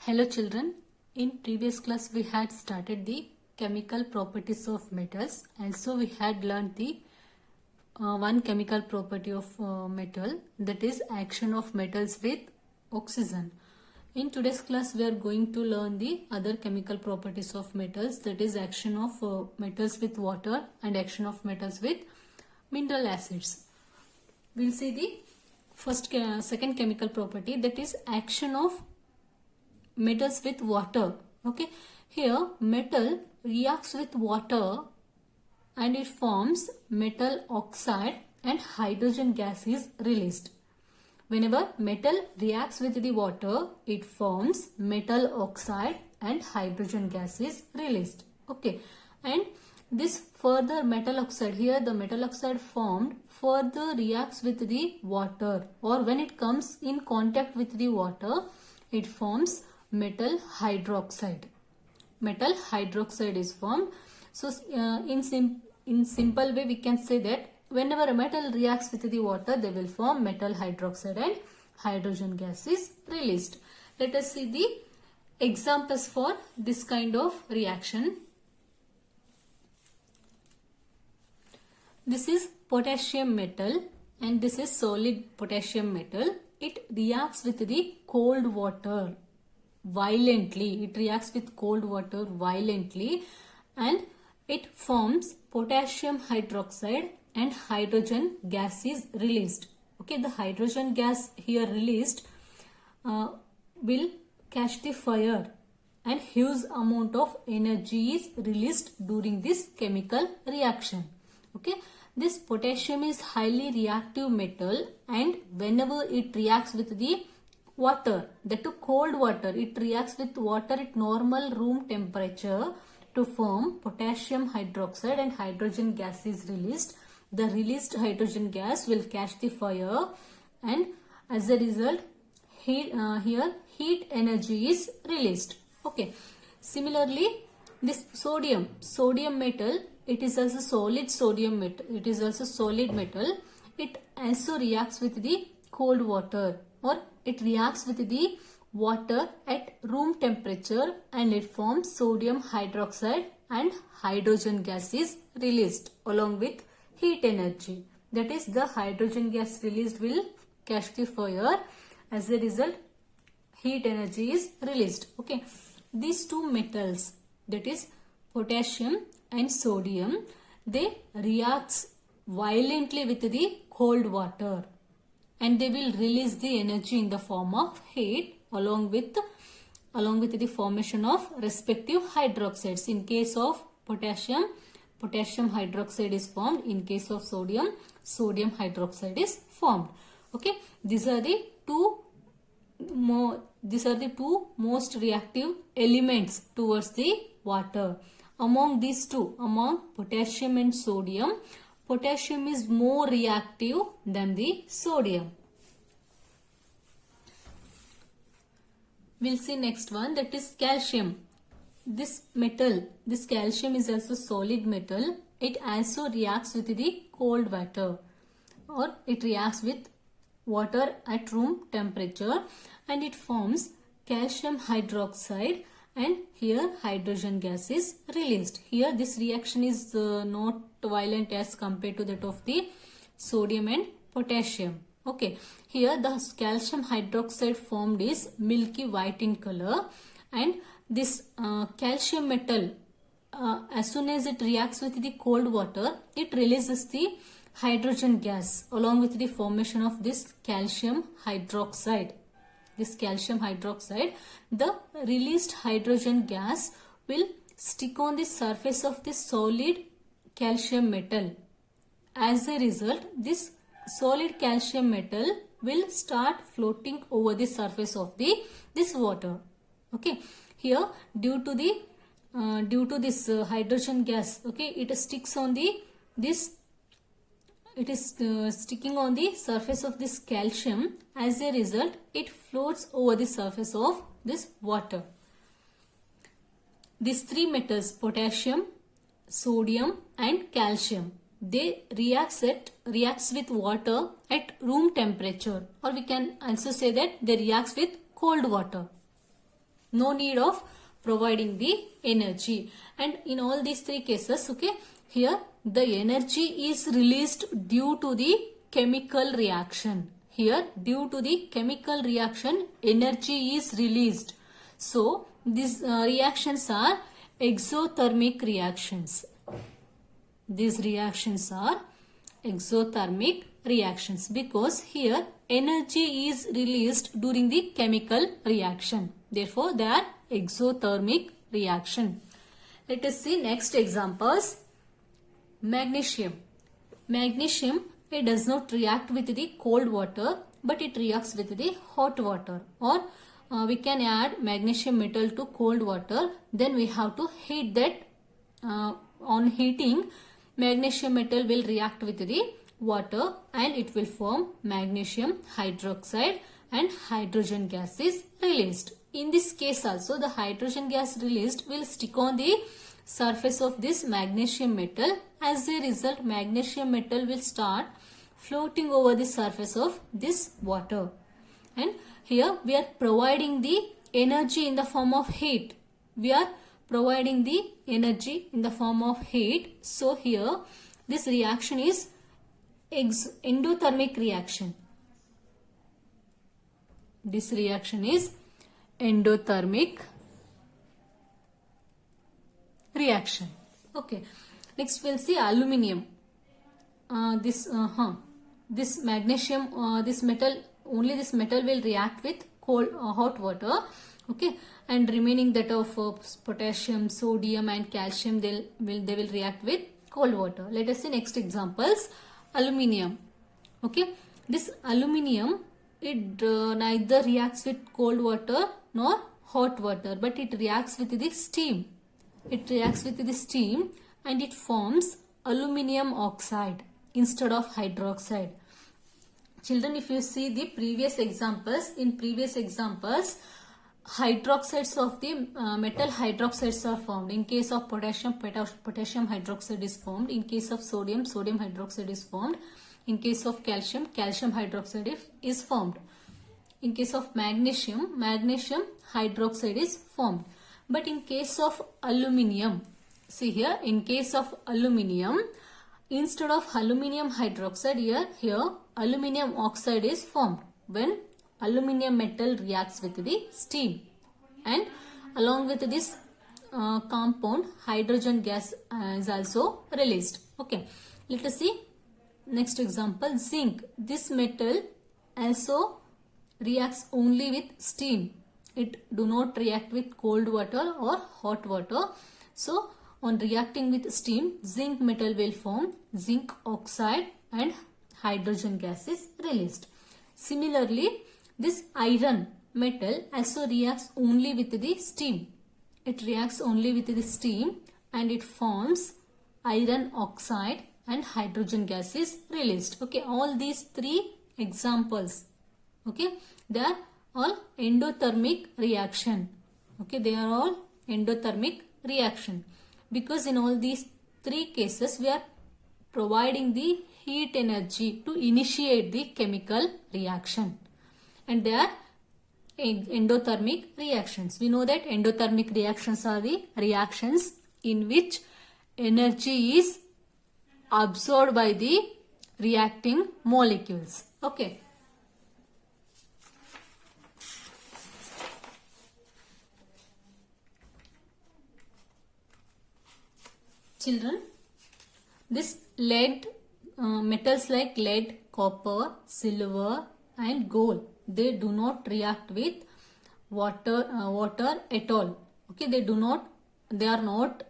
Hello children, in previous class we had started the chemical properties of metals, and so we had learned the one chemical property of metal, that is action of metals with oxygen. In today's class we are going to learn the other chemical properties of metals, that is action of metals with water and action of metals with mineral acids. We'll see the second chemical property, that is action of metals with water. Okay, here metal reacts with water and it forms metal oxide and hydrogen gas is released. Whenever metal reacts with the water, it forms metal oxide and hydrogen gas is released. Okay, and this further metal oxide, here the metal oxide formed further reacts with the water, or when it comes in contact with the water, it forms metal hydroxide. Metal hydroxide is formed. So in simple way we can say that whenever a metal reacts with the water, they will form metal hydroxide and hydrogen gas is released. Let us see the examples for this kind of reaction. This is potassium metal and this is solid potassium metal. It reacts with the cold water violently. It reacts with cold water violently and it forms potassium hydroxide and hydrogen gas is released. Okay, the hydrogen gas here released will catch the fire and huge amount of energy is released during this chemical reaction. Okay, this potassium is highly reactive metal and whenever it reacts with the water, that to cold water, it reacts with water at normal room temperature to form potassium hydroxide and hydrogen gas is released. The released hydrogen gas will catch the fire and as a result here heat energy is released. Okay, similarly this sodium metal, it is also solid sodium metal, it is also solid metal. It also reacts with the cold water, or it reacts with the water at room temperature and it forms sodium hydroxide and hydrogen gas is released along with heat energy. That is, the hydrogen gas released will catch the fire. As a result, heat energy is released. Okay, these two metals, that is potassium and sodium, they react violently with the cold water and they will release the energy in the form of heat along with the formation of respective hydroxides. In case of potassium hydroxide is formed. In case of sodium hydroxide is formed. Okay, these are the two most reactive elements towards the water. Among these two, among potassium and sodium, potassium is more reactive than the sodium. We'll see next one, that is calcium. This calcium is also solid metal. It also reacts with the cold water, or it reacts with water at room temperature and it forms calcium hydroxide and here hydrogen gas is released. Here this reaction is not violent as compared to that of the sodium and potassium. Okay, here the calcium hydroxide formed is milky white in color and this calcium metal, as soon as it reacts with the cold water, it releases the hydrogen gas along with the formation of this calcium hydroxide. The released hydrogen gas will stick on the surface of this solid calcium metal. As a result, this solid calcium metal will start floating over the surface of this water. Okay, here due to this hydrogen gas, okay, it sticks on it is sticking on the surface of this calcium. As a result, it floats over the surface of this water. These three metals, potassium, sodium and calcium, they reacts with water at room temperature, or we can also say that they reacts with cold water. no need of providing the energy. And in all these three cases, okay, here the energy is released due to the chemical reaction. Here, due to the chemical reaction, energy is released. So these reactions are exothermic reactions. These reactions are exothermic reactions because here energy is released during the chemical reaction. Therefore, they are exothermic reaction. Let us see next examples. Magnesium. Magnesium, it does not react with the cold water, but it reacts with the hot water. Or we can add magnesium metal to cold water. Then we have to heat that. On heating, magnesium metal will react with the water and it will form magnesium hydroxide and hydrogen gas is released. In this case also, the hydrogen gas released will stick on the surface of this magnesium metal. As a result, magnesium metal will start floating over the surface of this water. And here we are providing the energy in the form of heat. We are providing the energy in the form of heat. So here this reaction is endothermic reaction. This reaction is endothermic reaction. Okay. Next we'll see aluminium. This magnesium, this metal, only this metal will react with cold, hot water. Okay, and remaining that of potassium, sodium, and calcium, they will react with cold water. Let us see next examples. Aluminium. Okay, this aluminium, it neither reacts with cold water nor hot water, but it reacts with the steam. It reacts with the steam and it forms aluminium oxide instead of hydroxide. Children, if you see the previous examples, in previous examples, hydroxides of the metal hydroxides are formed. In case of potassium, potassium hydroxide is formed. In case of sodium, sodium hydroxide is formed. In case of calcium, calcium hydroxide is formed. In case of magnesium, magnesium hydroxide is formed. But in case of aluminium, see here, in case of aluminium, instead of aluminium hydroxide, here aluminium oxide is formed when aluminium metal reacts with the steam, and along with this compound, hydrogen gas is also released. Okay, let us see next example. Zinc. This metal also reacts only with steam. It do not react with cold water or hot water. So on reacting with steam, zinc metal will form zinc oxide and hydrogen gas is released. Similarly, this iron metal also reacts only with the steam. It reacts only with the steam and it forms iron oxide and hydrogen gas is released. Okay, all these three examples, okay, they are all endothermic reaction. Okay, they are all endothermic reaction because in all these three cases we are providing the heat energy to initiate the chemical reaction, and they are endothermic reactions. We know that endothermic reactions are the reactions in which energy is absorbed by the reacting molecules. Okay. Children, this lead, metals like lead, copper, silver and gold, they do not react with water at all. Okay, they are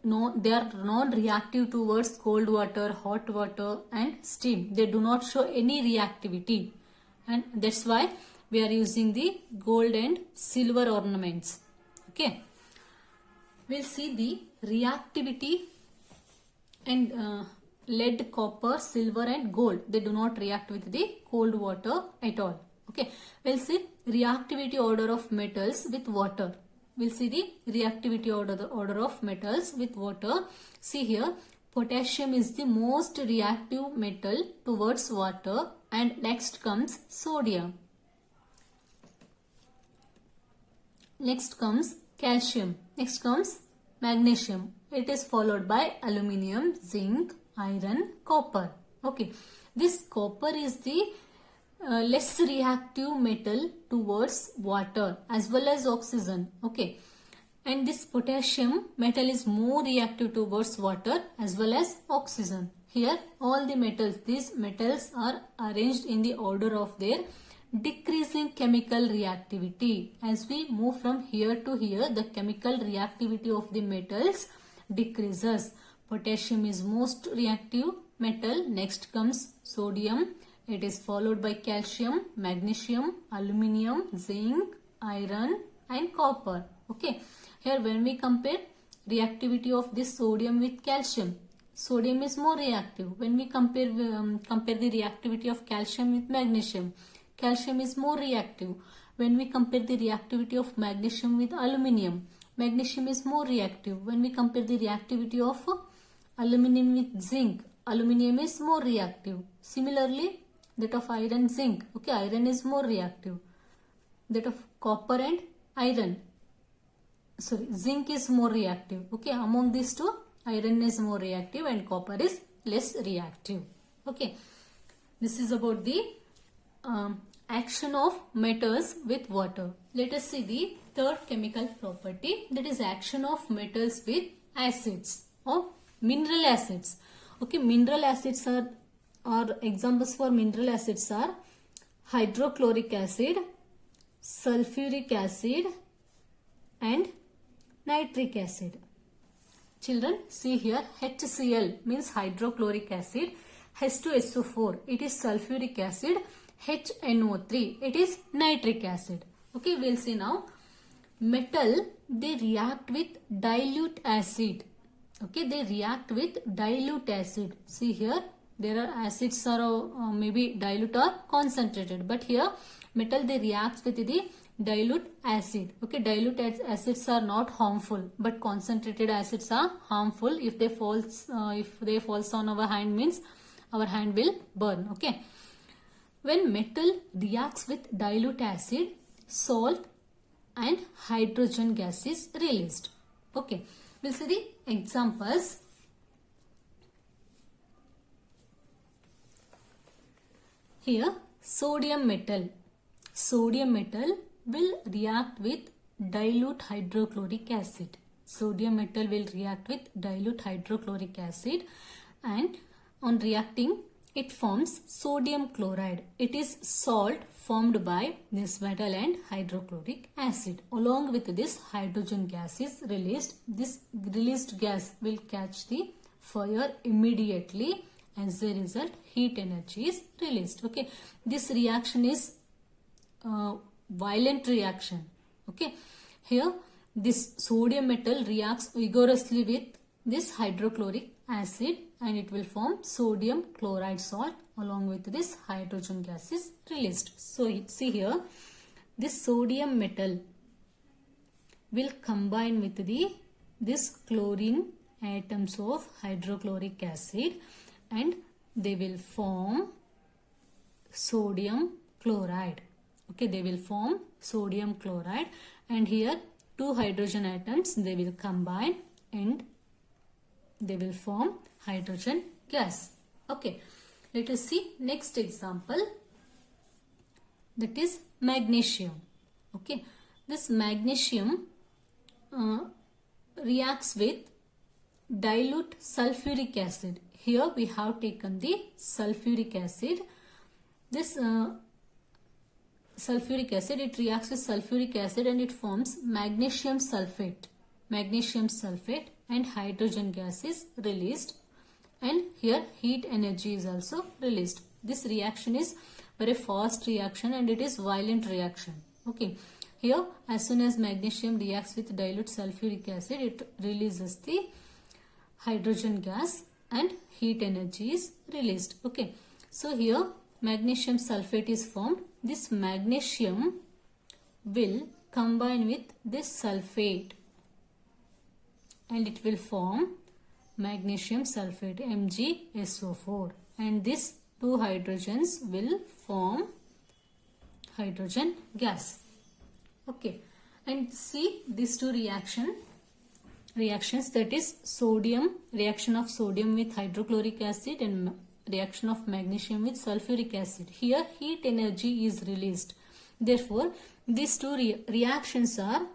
non-reactive towards cold water, hot water and steam. They do not show any reactivity, and that's why we are using the gold and silver ornaments. Okay, we'll see the reactivity. And lead, copper, silver and gold, they do not react with the cold water at all. Okay, we'll see reactivity order of metals with water. We'll see the reactivity order of metals with water. See here, potassium is the most reactive metal towards water, and next comes sodium. Next comes calcium. Next comes magnesium. It is followed by aluminium, zinc, iron, copper. Okay, this copper is the less reactive metal towards water as well as oxygen. Okay, and this potassium metal is more reactive towards water as well as oxygen. Here all the metals, these metals are arranged in the order of their decreasing chemical reactivity. As we move from here to here, the chemical reactivity of the metals decreases. Potassium is most reactive metal. Next comes sodium. It is followed by calcium, magnesium, aluminium, zinc, iron and copper. Okay. Here when we compare reactivity of this sodium with calcium, sodium is more reactive. When we compare the reactivity of calcium with magnesium, calcium is more reactive. When we compare the reactivity of magnesium with aluminium, magnesium is more reactive. When we compare the reactivity of aluminium with zinc, aluminium is more reactive. Similarly, that of iron, zinc, okay, iron is more reactive. That of copper and iron, zinc is more reactive. Okay, among these two, iron is more reactive and copper is less reactive. Okay, this is about the action of metals with water. Let us see the third chemical property, that is action of metals with acids or mineral acids. Okay, mineral acids are, or examples for mineral acids are hydrochloric acid, sulfuric acid and nitric acid. Children, see here, HCl means hydrochloric acid, H2SO4 it is sulfuric acid, HNO3 it is nitric acid. Okay, we'll see now. Metal, they react with dilute acid. Okay, they react with dilute acid. See here, there are acids are maybe dilute or concentrated, but here metal, they react with the dilute acid. Okay, dilute acids are not harmful, but concentrated acids are harmful. If they falls on our hand, means our hand will burn. Okay, when metal reacts with dilute acid, salt and hydrogen gas is released. Okay, we'll see the examples. Here, sodium metal. Sodium metal will react with dilute hydrochloric acid. Sodium metal will react with dilute hydrochloric acid, and on reacting it forms sodium chloride. It is salt formed by this metal and hydrochloric acid. Along with this, hydrogen gas is released. This released gas will catch the fire immediately. As a result, heat energy is released. Okay, this reaction is violent reaction. Okay, here this sodium metal reacts vigorously with this hydrochloric acid and it will form sodium chloride salt. Along with this, hydrogen gas is released. So see here, this sodium metal will combine with this chlorine atoms of hydrochloric acid and they will form sodium chloride. Okay, they will form sodium chloride, and here two hydrogen atoms, they will combine and they will form hydrogen gas. Okay, let us see next example, that is magnesium. Okay, this magnesium reacts with dilute sulfuric acid. Here we have taken the sulfuric acid. This sulfuric acid, it reacts with sulfuric acid and it forms magnesium sulfate. Magnesium sulfate and hydrogen gas is released, and here heat energy is also released. This reaction is very fast reaction and it is violent reaction. Okay, here as soon as magnesium reacts with dilute sulfuric acid, it releases the hydrogen gas and heat energy is released. Okay, so here magnesium sulfate is formed. This magnesium will combine with this sulfate and it will form magnesium sulfate, MgSO4, and these two hydrogens will form hydrogen gas. Okay, And see these two reactions, that is reaction of sodium with hydrochloric acid and reaction of magnesium with sulfuric acid. Here heat energy is released. Therefore, these two reactions are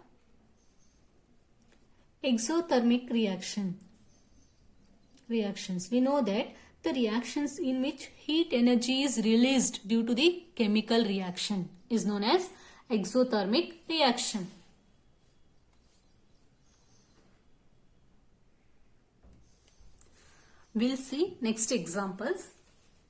exothermic reactions. We know that the reactions in which heat energy is released due to the chemical reaction is known as exothermic reaction. We'll see next examples.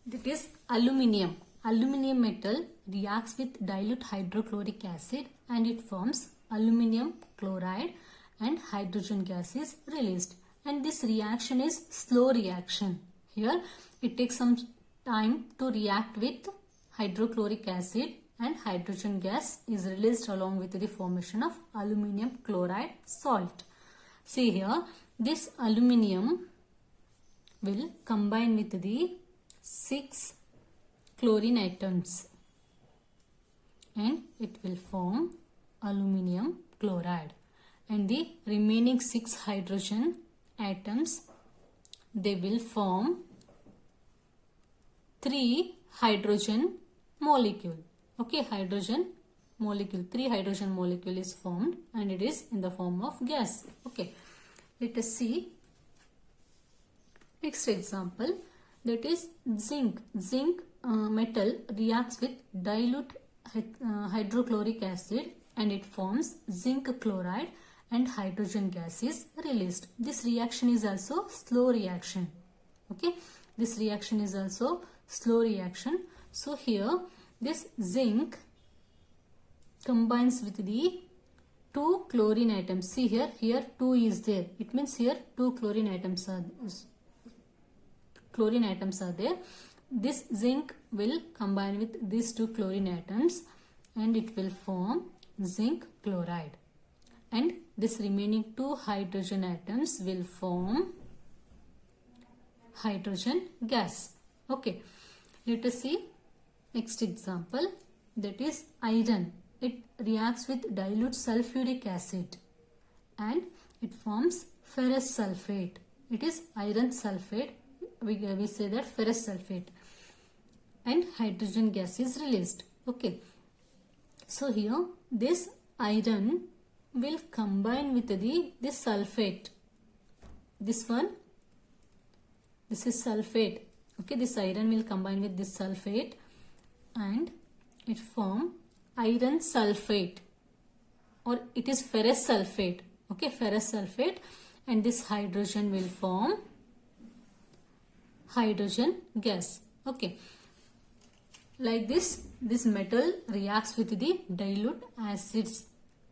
That is aluminium. Aluminium metal reacts with dilute hydrochloric acid and it forms aluminium chloride and hydrogen gas is released. And this reaction is slow reaction. Here it takes some time to react with hydrochloric acid and hydrogen gas is released along with the formation of aluminium chloride salt. See here, this aluminium will combine with the 6 chlorine atoms and it will form aluminium chloride, and the remaining 6 hydrogen atoms, they will form 3 hydrogen molecule. Okay, hydrogen molecule, 3 hydrogen molecule is formed and it is in the form of gas. Okay, let us see next example, that is zinc. Zinc metal reacts with dilute hydrochloric acid and it forms zinc chloride and hydrogen gas is released. This reaction is also slow reaction. Okay, this reaction is also slow reaction. So here this zinc combines with the 2 chlorine atoms. See here 2 is there. It means here 2 chlorine atoms are there. This zinc will combine with these 2 chlorine atoms and it will form zinc chloride. And this remaining 2 hydrogen atoms will form hydrogen gas. Okay, let us see next example, that is iron. It reacts with dilute sulfuric acid and it forms ferrous sulfate. It is iron sulfate. We say that ferrous sulfate, and hydrogen gas is released. Okay, so here this iron will combine with this sulfate. This one, this is sulfate. Okay, this iron will combine with this sulfate and it form iron sulfate, or it is ferrous sulfate. Okay, ferrous sulfate, and this hydrogen will form hydrogen gas. Okay, like this metal reacts with the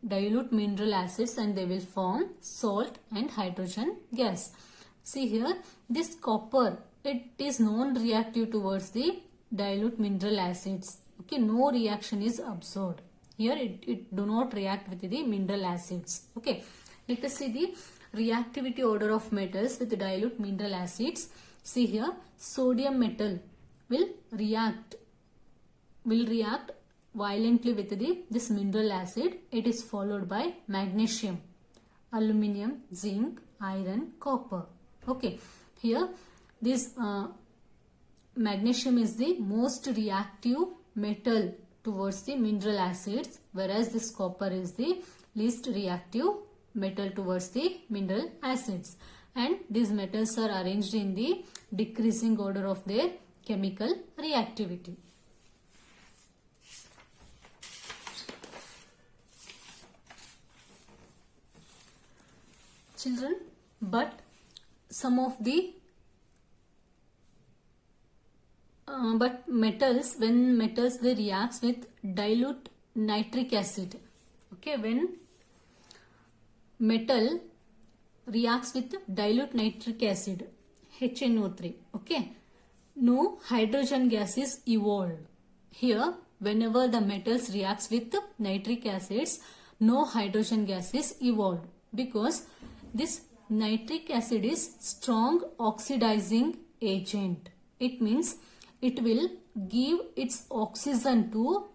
dilute mineral acids and they will form salt and hydrogen gas. See here, this copper, it is non-reactive towards the dilute mineral acids. Okay, no reaction is observed. Here it do not react with the mineral acids. Okay, let us see the reactivity order of metals with dilute mineral acids. See here, sodium metal will react violently with this mineral acid. It is followed by magnesium, aluminium, zinc, iron, copper. Okay, here this magnesium is the most reactive metal towards the mineral acids, whereas this copper is the least reactive metal towards the mineral acids. And these metals are arranged in the decreasing order of their chemical reactivity. Children, but some of the metals, when metals they reacts with dilute nitric acid. Okay, when metal reacts with dilute nitric acid, HNO3, okay, no hydrogen gas is evolved. Here, whenever the metals reacts with nitric acids, no hydrogen gas is evolved, because this nitric acid is strong oxidizing agent. It means it will give its oxygen to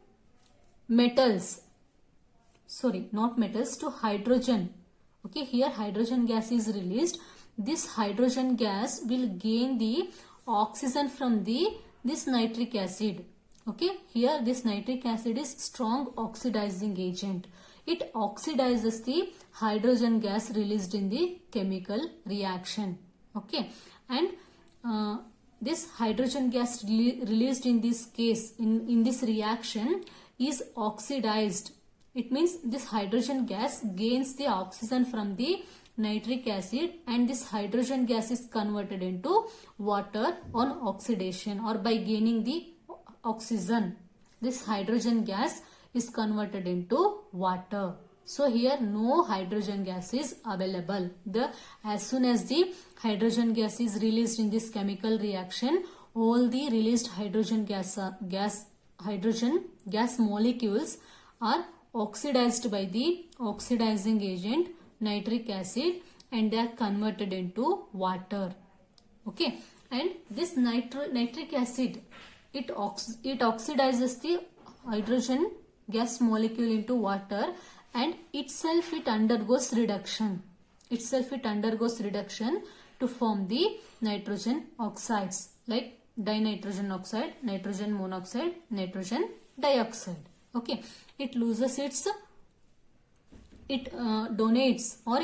metals. sorry, not metals, to hydrogen. Okay, here hydrogen gas is released. This hydrogen gas will gain the oxygen from this nitric acid. Okay, here this nitric acid is strong oxidizing agent. It oxidizes the hydrogen gas released in the chemical reaction. Okay, and this hydrogen gas released in this case, in this reaction, is oxidized. It means this hydrogen gas gains the oxygen from the nitric acid, and this hydrogen gas is converted into water on oxidation, or by gaining the oxygen. This hydrogen gas is converted into water. So here no hydrogen gas is available. As soon as the hydrogen gas is released in this chemical reaction, all the released hydrogen gas molecules are oxidized by the oxidizing agent nitric acid, and they are converted into water. Okay, and this nitric acid, it oxidizes the hydrogen gas molecule into water, and itself it undergoes reduction. It undergoes reduction to form the nitrogen oxides like dinitrogen oxide, nitrogen monoxide, nitrogen dioxide. Okay, it loses its, donates, or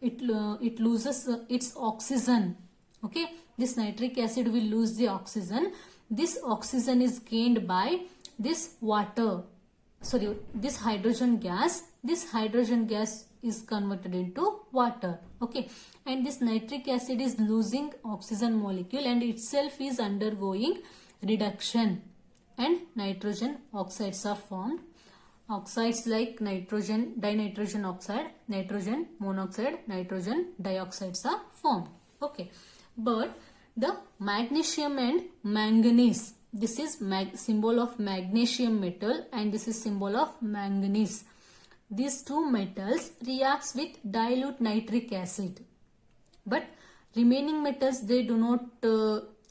it loses its oxygen. Okay, this nitric acid will lose the oxygen. This oxygen is gained by this water, sorry, this hydrogen gas. This hydrogen gas is converted into water. Okay, and this nitric acid is losing oxygen molecule, and itself is undergoing reduction, and nitrogen oxides are formed. Oxides like nitrogen dinitrogen oxide, nitrogen monoxide, nitrogen dioxides are formed. Okay, but the magnesium and manganese, this is symbol of magnesium metal, and this is symbol of manganese. These two metals reacts with dilute nitric acid, but remaining metals, they do not,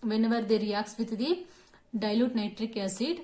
whenever they reacts with the dilute nitric acid,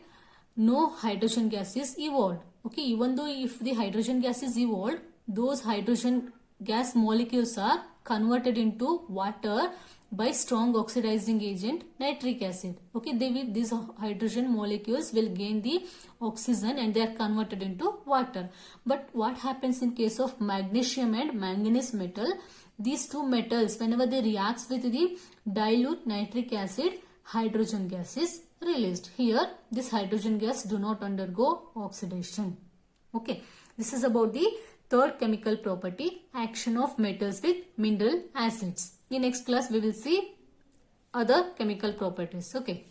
no hydrogen gas is evolved. Okay, even though if the hydrogen gas is evolved, those hydrogen gas molecules are converted into water by strong oxidizing agent nitric acid. Okay, these hydrogen molecules will gain the oxygen, and they are converted into water. But what happens in case of magnesium and manganese metal? These two metals, whenever they reacts with the dilute nitric acid, hydrogen gas is released. Here this hydrogen gas do not undergo oxidation. Okay, this is about the third chemical property, action of metals with mineral acids. In next class we will see other chemical properties. Okay.